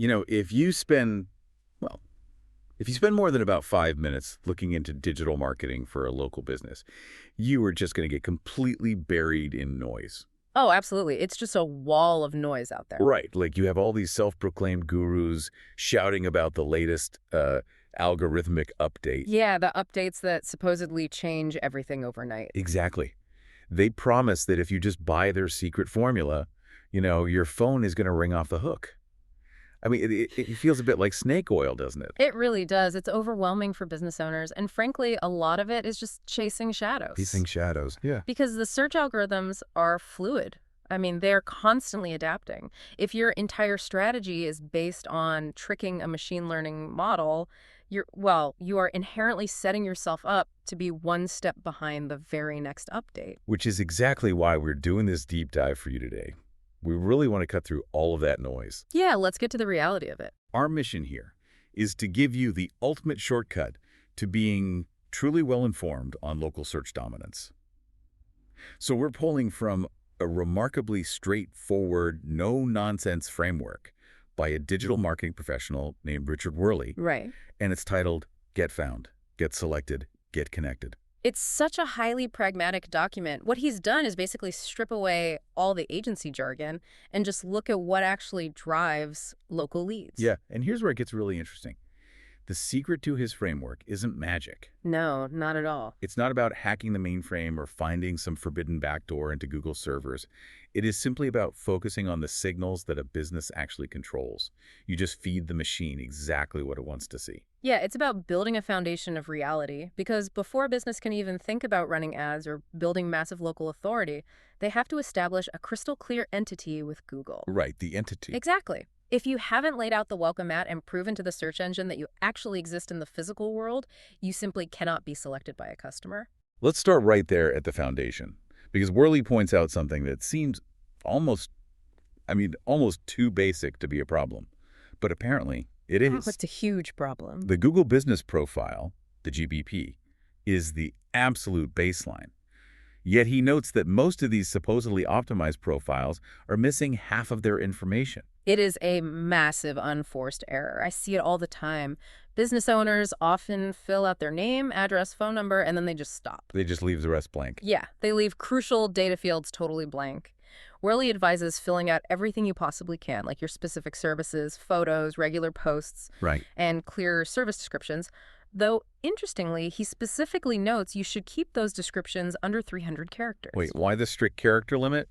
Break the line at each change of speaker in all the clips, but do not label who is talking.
If you spend, well, if you spend more than about 5 minutes looking into digital marketing for a local business, you are just going to get completely buried in noise.
Oh, absolutely. It's just a wall of noise out there.
Right. Like you have all these self-proclaimed gurus shouting about the latest algorithmic update.
Yeah, the updates that supposedly change everything overnight.
Exactly. They promise that if you just buy their secret formula, your phone is going to ring off the hook. I mean, it feels a bit like snake oil, doesn't it?
It really does. It's overwhelming for business owners. And frankly, a lot of it is just chasing shadows.
Chasing shadows. Yeah.
Because the search algorithms are fluid. I mean, they're constantly adapting. If your entire strategy is based on tricking a machine learning model, you are inherently setting yourself up to be one step behind the very next update.
Which is exactly why we're doing this deep dive for you today. We really want to cut through all of that noise.
Yeah, let's get to the reality of it.
Our mission here is to give you the ultimate shortcut to being truly well-informed on local search dominance. So we're pulling from a remarkably straightforward, no-nonsense framework by a digital marketing professional named Richard Worley.
Right.
And it's titled Get Found, Get Selected, Get Connected.
It's such a highly pragmatic document. What he's done is basically strip away all the agency jargon and just look at what actually drives local leads.
Yeah, and here's where it gets really interesting. The secret to his framework isn't magic.
No, not at all.
It's not about hacking the mainframe or finding some forbidden backdoor into Google servers. It is simply about focusing on the signals that a business actually controls. You just feed the machine exactly what it wants to see.
Yeah, it's about building a foundation of reality, because before a business can even think about running ads or building massive local authority, they have to establish a crystal clear entity with Google.
Right, the entity.
Exactly. If you haven't laid out the welcome mat and proven to the search engine that you actually exist in the physical world, you simply cannot be selected by a customer.
Let's start right there at the foundation, because Worley points out something that seems almost too basic to be a problem. But apparently, it is.
It's a huge problem.
The Google Business Profile, the GBP, is the absolute baseline. Yet he notes that most of these supposedly optimized profiles are missing half of their information.
It is a massive unforced error. I see it all the time. Business owners often fill out their name, address, phone number, and then they just stop.
They just leave the rest blank.
Yeah, they leave crucial data fields totally blank. Worley advises filling out everything you possibly can, like your specific services, photos, regular posts,
Right.
and clear service descriptions. Though, interestingly, he specifically notes you should keep those descriptions under 300 characters.
Wait, why the strict character limit?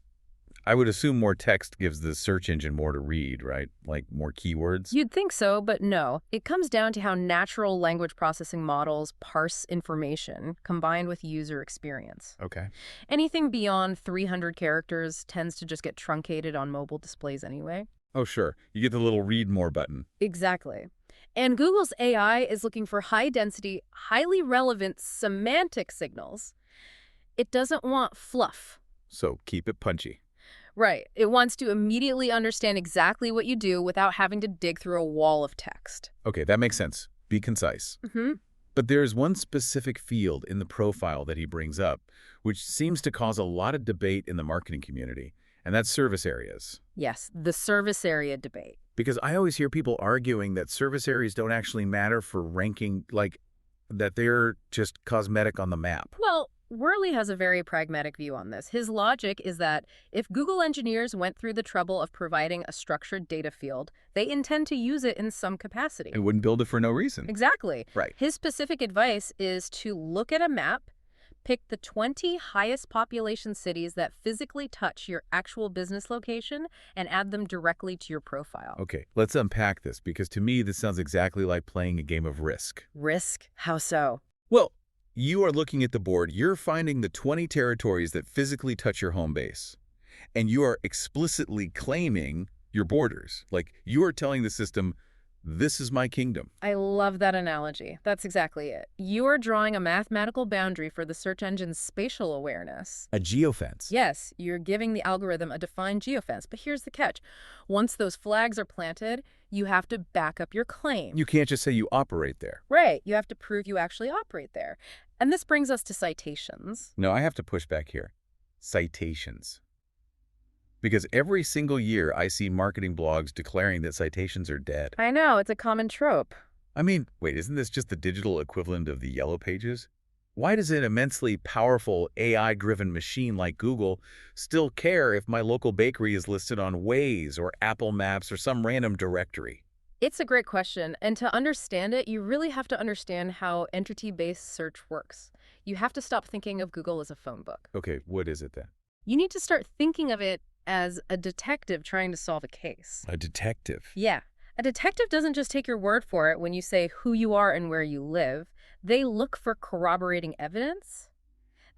I would assume more text gives the search engine more to read, right? Like more keywords?
You'd think so, but no. It comes down to how natural language processing models parse information combined with user experience.
Okay.
Anything beyond 300 characters tends to just get truncated on mobile displays anyway.
Oh, sure. You get the little read more button.
Exactly. And Google's AI is looking for high-density, highly relevant semantic signals. It doesn't want fluff.
So keep it punchy.
Right. It wants to immediately understand exactly what you do without having to dig through a wall of text.
Okay, that makes sense. Be concise.
Mm-hmm.
But there's one specific field in the profile that he brings up, which seems to cause a lot of debate in the marketing community, and that's service areas.
Yes, the service area debate.
Because I always hear people arguing that service areas don't actually matter for ranking, like that they're just cosmetic on the map.
Well, Worley has a very pragmatic view on this. His logic is that if Google engineers went through the trouble of providing a structured data field, they intend to use it in some capacity.
It wouldn't build it for no reason.
Exactly.
Right.
His specific advice is to look at a map, pick the 20 highest population cities that physically touch your actual business location, and add them directly to your profile.
Okay, let's unpack this, because to me this sounds exactly like playing a game of Risk.
Risk? How so?
Well, you are looking at the board, you're finding the 20 territories that physically touch your home base, and you are explicitly claiming your borders. Like, you are telling the system, this is my kingdom.
I love that analogy. That's exactly it. You are drawing a mathematical boundary for the search engine's spatial awareness.
A geofence.
Yes, you're giving the algorithm a defined geofence, but here's the catch. Once those flags are planted, you have to back up your claim.
You can't just say you operate there.
Right, you have to prove you actually operate there. And this brings us to citations.
No, I have to push back here. Citations. Because every single year I see marketing blogs declaring that citations are dead.
I know, it's a common trope.
I mean, wait, isn't this just the digital equivalent of the Yellow Pages? Why does an immensely powerful AI-driven machine like Google still care if my local bakery is listed on Waze or Apple Maps or some random directory?
It's a great question, and to understand it, you really have to understand how entity-based search works. You have to stop thinking of Google as a phone book.
Okay, what is it then?
You need to start thinking of it as a detective trying to solve a case.
A detective.
Yeah. A detective doesn't just take your word for it when you say who you are and where you live. They look for corroborating evidence.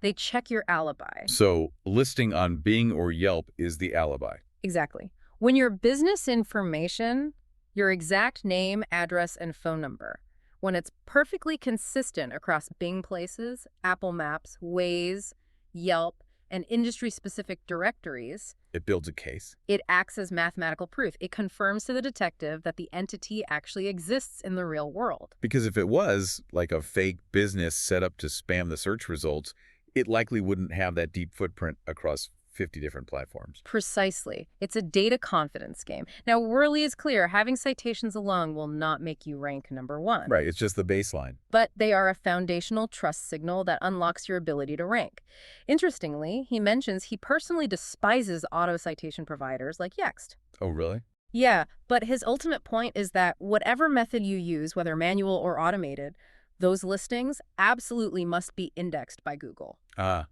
They check your alibi.
So, listing on Bing or Yelp is the alibi.
Exactly. When your business information, your exact name, address, and phone number, when it's perfectly consistent across Bing Places, Apple Maps, Waze, Yelp, and industry-specific directories,
It builds a case.
it acts as mathematical proof. It confirms to the detective that the entity actually exists in the real world.
Because if it was, like a fake business set up to spam the search results, it likely wouldn't have that deep footprint across 50 different platforms.
Precisely. It's a data confidence game. Now, Worley is clear, having citations alone will not make you rank #1.
Right, it's just the baseline.
But they are a foundational trust signal that unlocks your ability to rank. Interestingly, he mentions he personally despises auto citation providers like Yext.
Oh, really?
Yeah, but his ultimate point is that whatever method you use, whether manual or automated, those listings absolutely must be indexed by Google.
Ah.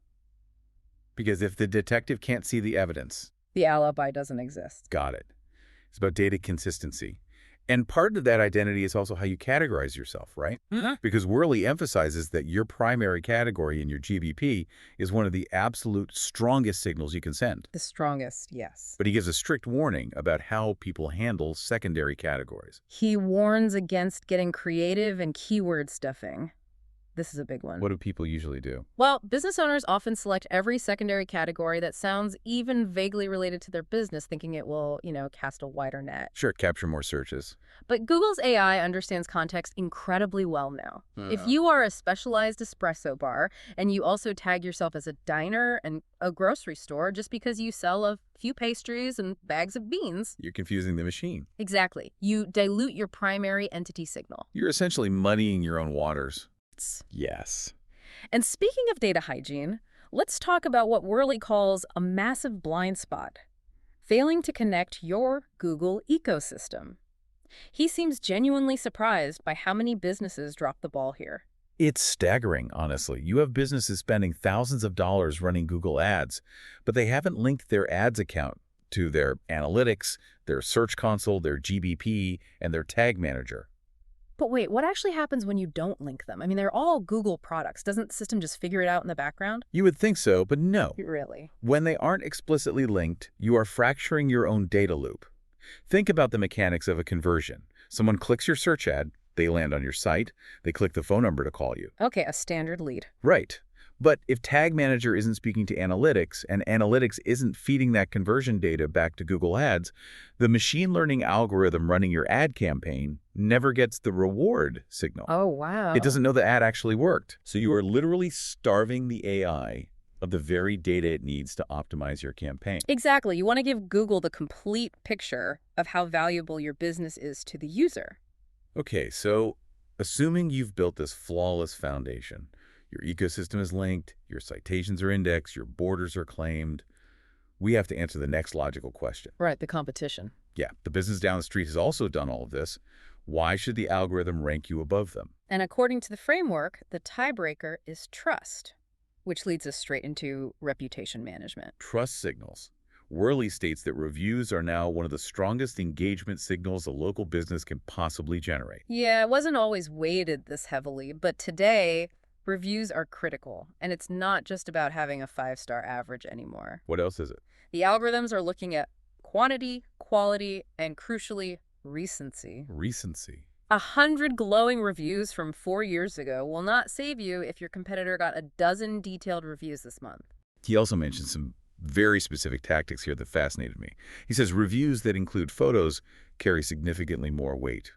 Because if the detective can't see the evidence,
The alibi doesn't exist.
got it. It's about data consistency. And part of that identity is also how you categorize yourself, right? Because Worley emphasizes that your primary category in your GBP is one of the absolute strongest signals you can send.
The strongest, yes.
But he gives a strict warning about how people handle secondary categories.
He warns against getting creative and keyword stuffing. This is a big one.
What do people usually do?
Well, business owners often select every secondary category that sounds even vaguely related to their business, thinking it will, cast a wider net.
Sure, capture more searches.
But Google's AI understands context incredibly well now. If you are a specialized espresso bar and you also tag yourself as a diner and a grocery store just because you sell a few pastries and bags of beans.
You're confusing the machine.
Exactly. You dilute your primary entity signal.
You're essentially muddying your own waters. Yes.
And speaking of data hygiene, let's talk about what Worley calls a massive blind spot, failing to connect your Google ecosystem. He seems genuinely surprised by how many businesses drop the ball here.
It's staggering, honestly. You have businesses spending thousands of dollars running Google Ads, but they haven't linked their ads account to their analytics, their search console, their GBP, and their tag manager.
But wait, what actually happens when you don't link them? I mean, they're all Google products. Doesn't the system just figure it out in the background?
You would think so, but no.
Really?
When they aren't explicitly linked, you are fracturing your own data loop. Think about the mechanics of a conversion. Someone clicks your search ad, they land on your site, they click the phone number to call you.
Okay, a standard lead.
Right. But if Tag Manager isn't speaking to analytics, and analytics isn't feeding that conversion data back to Google Ads, the machine learning algorithm running your ad campaign never gets the reward signal.
Oh, wow.
It doesn't know the ad actually worked. So you are literally starving the AI of the very data it needs to optimize your campaign.
Exactly. You want to give Google the complete picture of how valuable your business is to the user.
Okay, so assuming you've built this flawless foundation, your ecosystem is linked, your citations are indexed, your borders are claimed, we have to answer the next logical question.
Right, the competition.
Yeah, the business down the street has also done all of this. Why should the algorithm rank you above them?
And according to the framework, the tiebreaker is trust, which leads us straight into reputation management.
Trust signals. Worley states that reviews are now one of the strongest engagement signals a local business can possibly generate.
Yeah, it wasn't always weighted this heavily, but today, reviews are critical, and it's not just about having a 5-star average anymore.
What else is it?
The algorithms are looking at quantity, quality, and crucially, recency.
Recency.
100 glowing reviews from 4 years ago will not save you if your competitor got a dozen detailed reviews this month.
He also mentioned some very specific tactics here that fascinated me. He says reviews that include photos carry significantly more weight.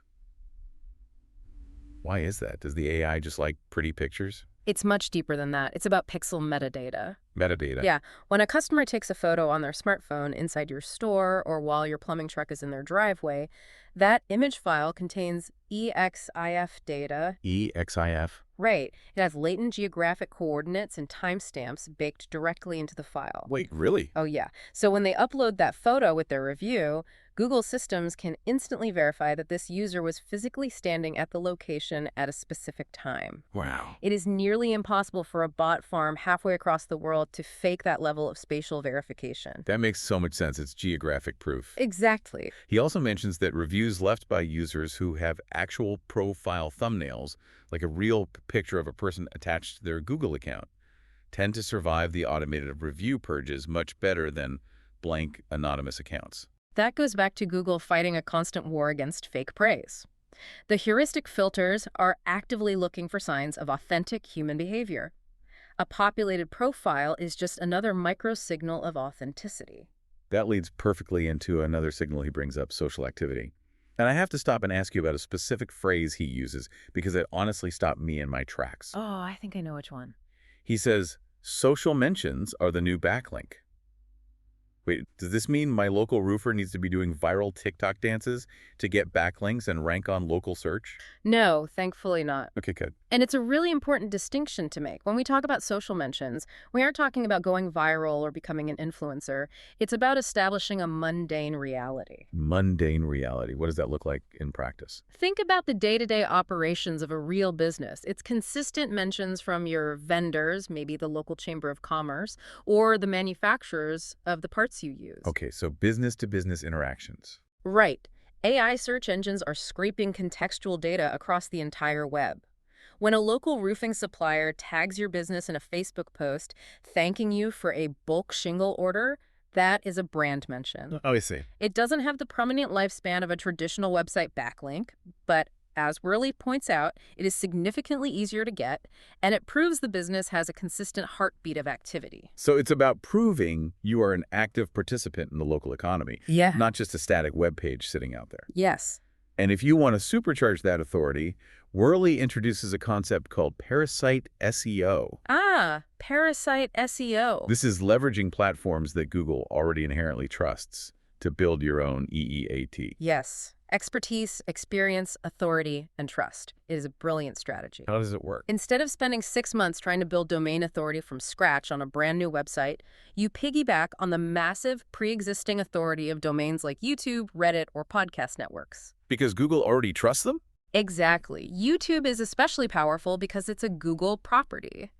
Why is that? Does the AI just like pretty pictures?
It's much deeper than that. It's about pixel metadata.
Metadata.
Yeah, when a customer takes a photo on their smartphone inside your store or while your plumbing truck is in their driveway, that image file contains EXIF data.
EXIF.
Right. It has latent geographic coordinates and timestamps baked directly into the file.
Wait, really?
Oh, yeah. So when they upload that photo with their review, Google systems can instantly verify that this user was physically standing at the location at a specific time.
Wow.
It is nearly impossible for a bot farm halfway across the world to fake that level of spatial verification.
That makes so much sense. It's geographic proof.
Exactly.
He also mentions that reviews left by users who have actual profile thumbnails, like a real picture of a person attached to their Google account, tend to survive the automated review purges much better than blank anonymous accounts.
That goes back to Google fighting a constant war against fake praise. The heuristic filters are actively looking for signs of authentic human behavior. A populated profile is just another micro-signal of authenticity.
That leads perfectly into another signal he brings up, social activity. And I have to stop and ask you about a specific phrase he uses because it honestly stopped me in my tracks.
Oh, I think I know which one.
He says, social mentions are the new backlink. Wait, does this mean my local roofer needs to be doing viral TikTok dances to get backlinks and rank on local search?
No, thankfully not.
Okay, good.
And it's a really important distinction to make. When we talk about social mentions, we aren't talking about going viral or becoming an influencer. It's about establishing a mundane reality.
Mundane reality. What does that look like in practice?
Think about the day-to-day operations of a real business. It's consistent mentions from your vendors, maybe the local chamber of commerce, or the manufacturers of the parts you use.
Okay, so business-to-business interactions.
Right. AI search engines are scraping contextual data across the entire web. When a local roofing supplier tags your business in a Facebook post thanking you for a bulk shingle order, that is a brand mention.
Oh, I see.
It doesn't have the prominent lifespan of a traditional website backlink, but as Worley points out, it is significantly easier to get, and it proves the business has a consistent heartbeat of activity.
So it's about proving you are an active participant in the local economy,
Yeah.
not just a static web page sitting out there.
Yes.
And if you want to supercharge that authority, Worley introduces a concept called parasite SEO.
Parasite SEO.
This is leveraging platforms that Google already inherently trusts to build your own EEAT.
Yes. Expertise, experience, authority, and trust. It is a brilliant strategy.
How does it work?
Instead of spending 6 months trying to build domain authority from scratch on a brand new website, you piggyback on the massive pre-existing authority of domains like YouTube, Reddit, or podcast networks.
Because Google already trusts them?
Exactly. YouTube is especially powerful because it's a Google property.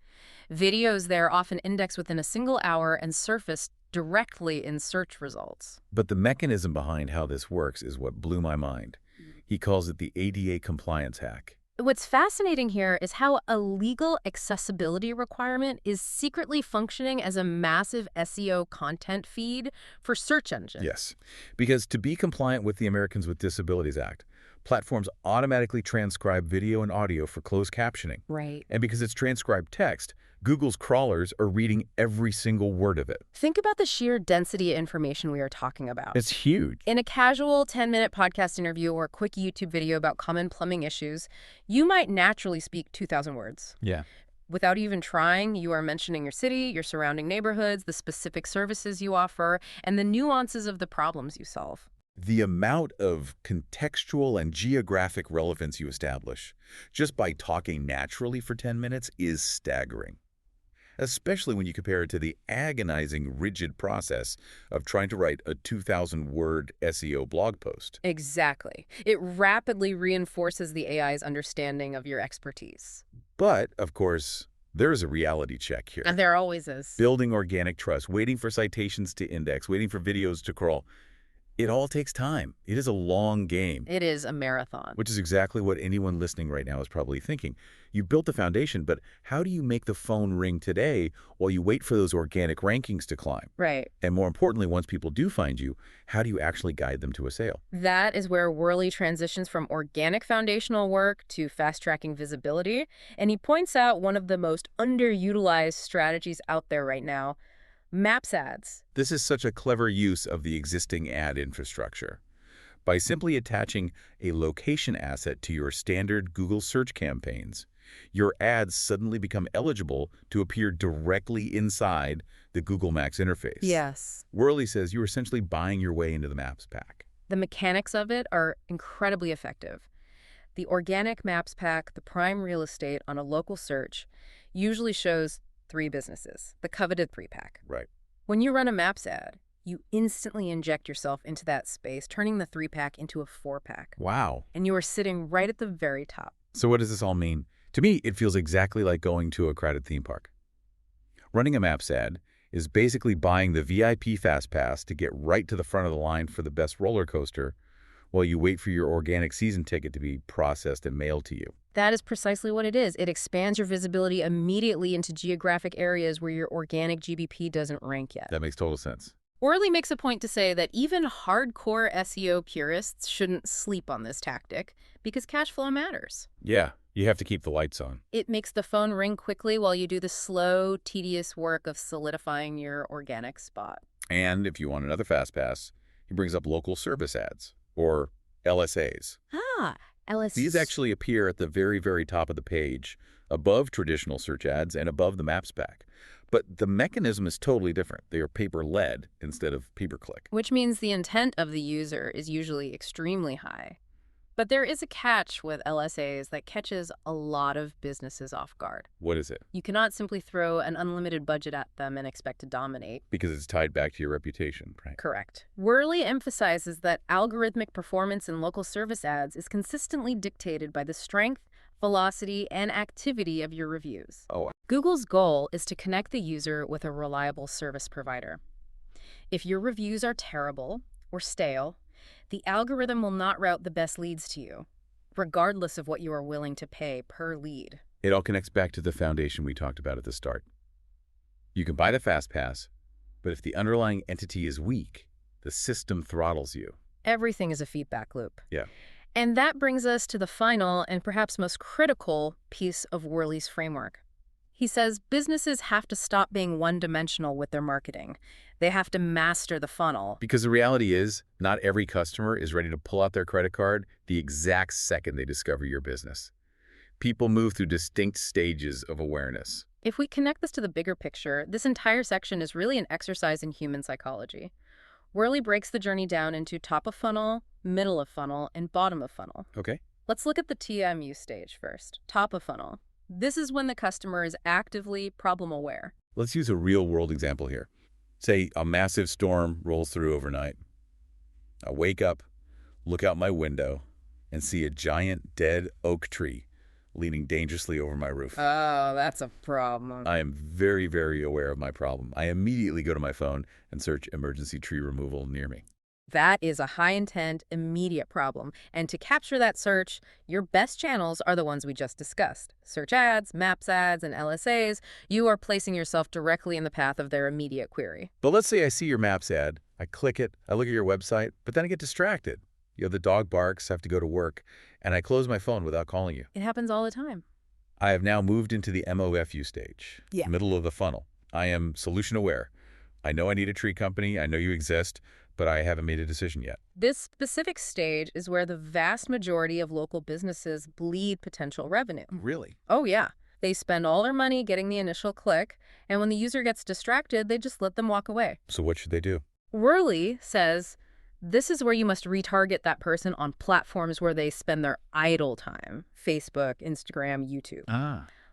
Videos there often index within a single hour and surface directly in search results.
But the mechanism behind how this works is what blew my mind. He calls it the ADA compliance hack.
What's fascinating here is how a legal accessibility requirement is secretly functioning as a massive SEO content feed for search engines.
Yes, because to be compliant with the Americans with Disabilities Act, platforms automatically transcribe video and audio for closed captioning.
Right.
And because it's transcribed text, Google's crawlers are reading every single word of it.
Think about the sheer density of information we are talking about.
It's huge.
In a casual 10-minute podcast interview or a quick YouTube video about common plumbing issues, you might naturally speak 2,000 words.
Yeah.
Without even trying, you are mentioning your city, your surrounding neighborhoods, the specific services you offer, and the nuances of the problems you solve.
The amount of contextual and geographic relevance you establish just by talking naturally for 10 minutes is staggering, especially when you compare it to the agonizing, rigid process of trying to write a 2,000-word SEO blog post.
Exactly. It rapidly reinforces the AI's understanding of your expertise.
But, of course, there's a reality check here.
And there always is.
Building organic trust, waiting for citations to index, waiting for videos to crawl. It all takes time. It is a long game.
It is a marathon.
Which is exactly what anyone listening right now is probably thinking. You built the foundation, but how do you make the phone ring today while you wait for those organic rankings to climb?
Right.
And more importantly, once people do find you, how do you actually guide them to a sale?
That is where Worley transitions from organic foundational work to fast-tracking visibility. And he points out one of the most underutilized strategies out there right now: Maps ads.
This is such a clever use of the existing ad infrastructure. By simply attaching a location asset to your standard Google search campaigns, Your ads suddenly become eligible to appear directly inside the Google Maps interface.
Yes.
Worley says you're essentially buying your way into the Maps pack.
The mechanics of it are incredibly effective. The organic Maps pack, the prime real estate on a local search, usually shows 3 businesses, the coveted 3-pack.
Right.
When you run a Maps ad, you instantly inject yourself into that space, turning the 3-pack into a 4-pack.
Wow.
And you are sitting right at the very top.
So what does this all mean? To me, it feels exactly like going to a crowded theme park. Running a Maps ad is basically buying the VIP Fast Pass to get right to the front of the line for the best roller coaster while you wait for your organic season ticket to be processed and mailed to you.
That is precisely what it is. It expands your visibility immediately into geographic areas where your organic GBP doesn't rank yet.
That makes total sense.
Worley makes a point to say that even hardcore SEO purists shouldn't sleep on this tactic because cash flow matters.
Yeah, you have to keep the lights on.
It makes the phone ring quickly while you do the slow, tedious work of solidifying your organic spot.
And if you want another Fast Pass, he brings up local service ads, or LSAs.
LS.
These actually appear at the very, very top of the page, above traditional search ads and above the Maps pack. But the mechanism is totally different. They are paper-led instead of pay-per-click.
Which means the intent of the user is usually extremely high. But there is a catch with LSAs that catches a lot of businesses off guard.
What is it?
You cannot simply throw an unlimited budget at them and expect to dominate.
Because it's tied back to your reputation, right?
Correct. Worley emphasizes that algorithmic performance in local service ads is consistently dictated by the strength, velocity, and activity of your reviews.
Oh.
Google's goal is to connect the user with a reliable service provider. If your reviews are terrible or stale, the algorithm will not route the best leads to you, regardless of what you are willing to pay per lead.
It all connects back to the foundation we talked about at the start. You can buy the Fast Pass, but if the underlying entity is weak, the system throttles you.
Everything is a feedback loop.
Yeah.
And that brings us to the final and perhaps most critical piece of Worley's framework. He says businesses have to stop being one-dimensional with their marketing. They have to master the funnel.
Because the reality is, not every customer is ready to pull out their credit card the exact second they discover your business. People move through distinct stages of awareness.
If we connect this to the bigger picture, this entire section is really an exercise in human psychology. Worley breaks the journey down into top of funnel, middle of funnel, and bottom of funnel.
Okay.
Let's look at the TMU stage first. Top of funnel. This is when the customer is actively problem aware.
Let's use a real-world example here. Say a massive storm rolls through overnight. I wake up, look out my window, and see a giant dead oak tree leaning dangerously over my roof.
Oh, that's a problem.
I am very, very aware of my problem. I immediately go to my phone and search emergency tree removal near me.
That is a high-intent, immediate problem. And to capture that search, your best channels are the ones we just discussed. Search ads, Maps ads, and LSAs. You are placing yourself directly in the path of their immediate query.
But let's say I see your Maps ad, I click it, I look at your website, but then I get distracted. You know, the dog barks, I have to go to work, and I close my phone without calling you.
It happens all the time.
I have now moved into the MOFU stage,
Yeah.
middle of the funnel. I am solution aware. I know I need a tree company, I know you exist, but I haven't made a decision yet.
This specific stage is where the vast majority of local businesses bleed potential revenue.
Really?
Oh, yeah. They spend all their money getting the initial click, and when the user gets distracted, they just let them walk away.
So what should they do?
Worley says this is where you must retarget that person on platforms where they spend their idle time. Facebook, Instagram, YouTube.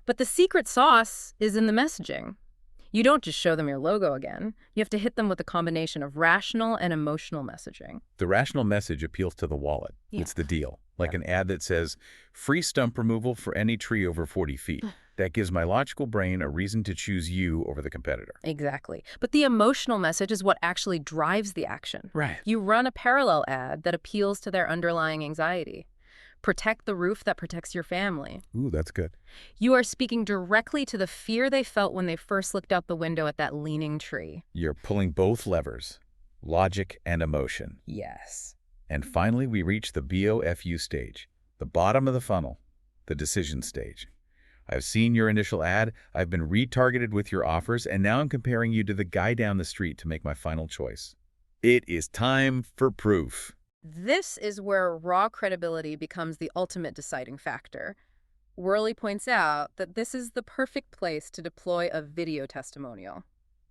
But the secret sauce is in the messaging. You don't just show them your logo again. You have to hit them with a combination of rational and emotional messaging.
The rational message appeals to the wallet.
Yeah.
It's the deal. Like an ad that says, free stump removal for any tree over 40 feet. That gives my logical brain a reason to choose you over the competitor.
Exactly. But the emotional message is what actually drives the action.
Right.
You run a parallel ad that appeals to their underlying anxiety. Protect the roof that protects your family.
Ooh, that's good.
You are speaking directly to the fear they felt when they first looked out the window at that leaning tree.
You're pulling both levers, logic and emotion.
Yes.
And finally, we reach the BOFU stage, the bottom of the funnel, the decision stage. I've seen your initial ad, I've been retargeted with your offers, and now I'm comparing you to the guy down the street to make my final choice. It is time for proof.
This is where raw credibility becomes the ultimate deciding factor. Worley points out that this is the perfect place to deploy a video testimonial.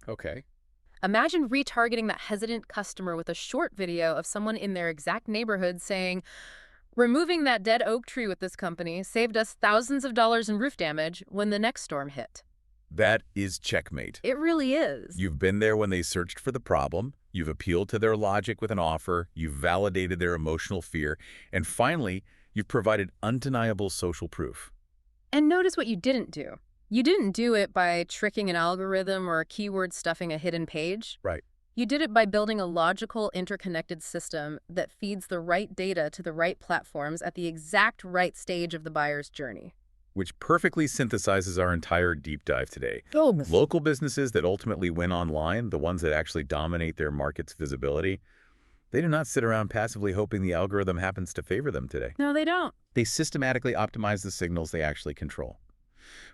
Okay.
Imagine retargeting that hesitant customer with a short video of someone in their exact neighborhood saying, "Removing that dead oak tree with this company saved us thousands of dollars in roof damage when the next storm hit."
That is checkmate.
It really is.
You've been there when they searched for the problem, you've appealed to their logic with an offer, you've validated their emotional fear, and finally, you've provided undeniable social proof.
And notice what you didn't do. You didn't do it by tricking an algorithm or keyword stuffing a hidden page.
Right.
You did it by building a logical, interconnected system that feeds the right data to the right platforms at the exact right stage of the buyer's journey.
Which perfectly synthesizes our entire deep dive today.
Oh,
Local businesses that ultimately win online, the ones that actually dominate their market's visibility, they do not sit around passively hoping the algorithm happens to favor them today.
No, they don't.
They systematically optimize the signals they actually control.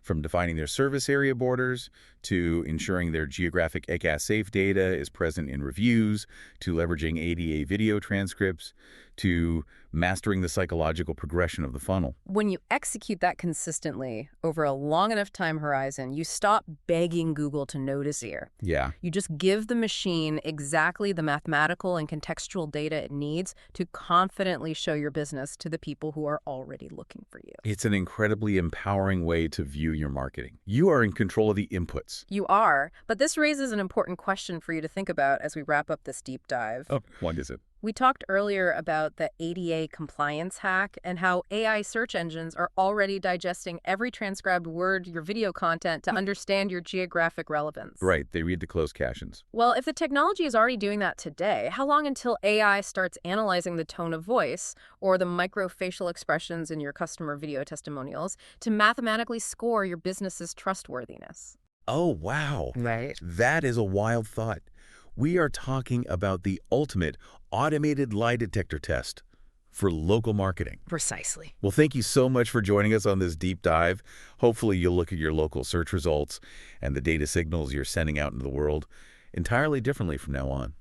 From defining their service area borders, to ensuring their geographic ECAS-safe data is present in reviews, to leveraging ADA video transcripts, to mastering the psychological progression of the funnel.
When you execute that consistently over a long enough time horizon, you stop begging Google to notice here.
Yeah.
You just give the machine exactly the mathematical and contextual data it needs to confidently show your business to the people who are already looking for you.
It's an incredibly empowering way to view your marketing. You are in control of the inputs.
You are, but this raises an important question for you to think about as we wrap up this deep dive.
Oh, what is it?
We talked earlier about the ADA compliance hack and how AI search engines are already digesting every transcribed word your video content to understand your geographic relevance.
Right, they read the closed captions.
Well, if the technology is already doing that today, how long until AI starts analyzing the tone of voice or the microfacial expressions in your customer video testimonials to mathematically score your business's trustworthiness?
Oh, wow.
Right.
That is a wild thought. We are talking about the ultimate automated lie detector test for local marketing.
Precisely.
Well, thank you so much for joining us on this deep dive. Hopefully you'll look at your local search results and the data signals you're sending out into the world entirely differently from now on.